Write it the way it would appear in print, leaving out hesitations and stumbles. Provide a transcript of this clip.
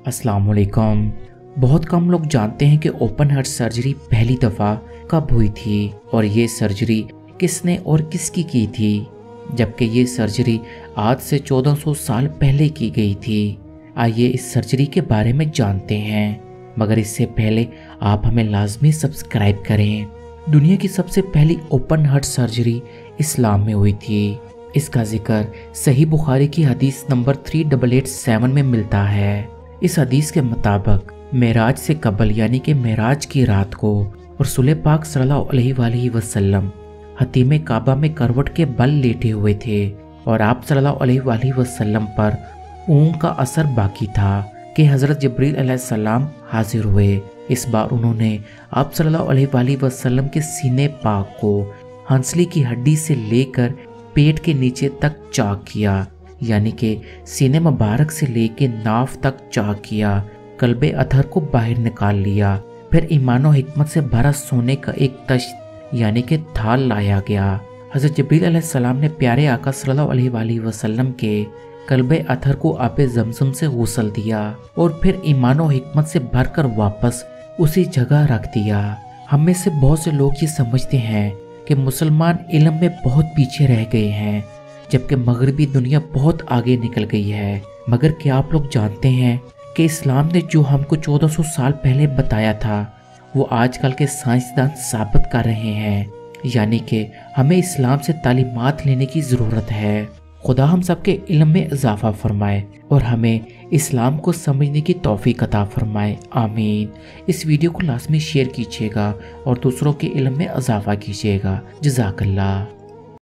अस्सलाम वालेकुम। बहुत कम लोग जानते हैं कि ओपन हार्ट सर्जरी पहली दफ़ा कब हुई थी और ये सर्जरी किसने और किसकी की थी, जबकि ये सर्जरी आज से 1400 साल पहले की गई थी। आइए इस सर्जरी के बारे में जानते हैं, मगर इससे पहले आप हमें लाजमी सब्सक्राइब करें। दुनिया की सबसे पहली ओपन हार्ट सर्जरी इस्लाम में हुई थी। इसका जिक्र सही बुखारी की हदीस नंबर 3887 में मिलता है। इस हदीस के मुताबिक मेराज से कबल यानी कि मेराज की रात को रसूल पाक सल्लल्लाहु अलैहि वसल्लम हतीमे काबा में करवट के बल लेटे हुए थे और आप सल्लल्लाहु अलैहि वसल्लम पर ऊँग का असर बाकी था कि हज़रत जिब्रील अलैहिस्सलाम हाजिर हुए। इस बार उन्होंने आप सल्लल्लाहु अलैहि वसल्लम के सीने पाक को हंसली की हड्डी से लेकर पेट के नीचे तक चाक किया, यानी कि सीने मुबारक से लेकर नाफ तक चाक किया। कल्बे अथर को बाहर निकाल लिया। फिर ईमान और हिकमत से भरा सोने का एक तश्त यानी कि थाल लाया गया। हज़रत जिब्रील अलैहिस्सलाम ने प्यारे आका सल्लल्लाहु अलैहि वसल्लम के कल्बे अथर को आबे ज़मज़म से गुस्ल दिया और फिर ईमान और हिकमत से भरकर वापस उसी जगह रख दिया। हम में से बहुत से लोग ये समझते हैं कि मुसलमान इल्म में बहुत पीछे रह गए हैं, जबकि मगरबी दुनिया बहुत आगे निकल गई है। मगर क्या आप लोग जानते हैं कि इस्लाम ने जो हमको 1400 साल पहले बताया था वो आजकल के साइंसदान साबित कर रहे हैं, यानी कि हमें इस्लाम से तालीमात लेने की ज़रूरत है। खुदा हम सबके इल्म में इजाफा फरमाए और हमें इस्लाम को समझने की तौफीक अता फरमाए, आमीन। इस वीडियो को लाजमी शेयर कीजिएगा और दूसरों के इल्म में इजाफा कीजिएगा। जज़ाकल्लाह।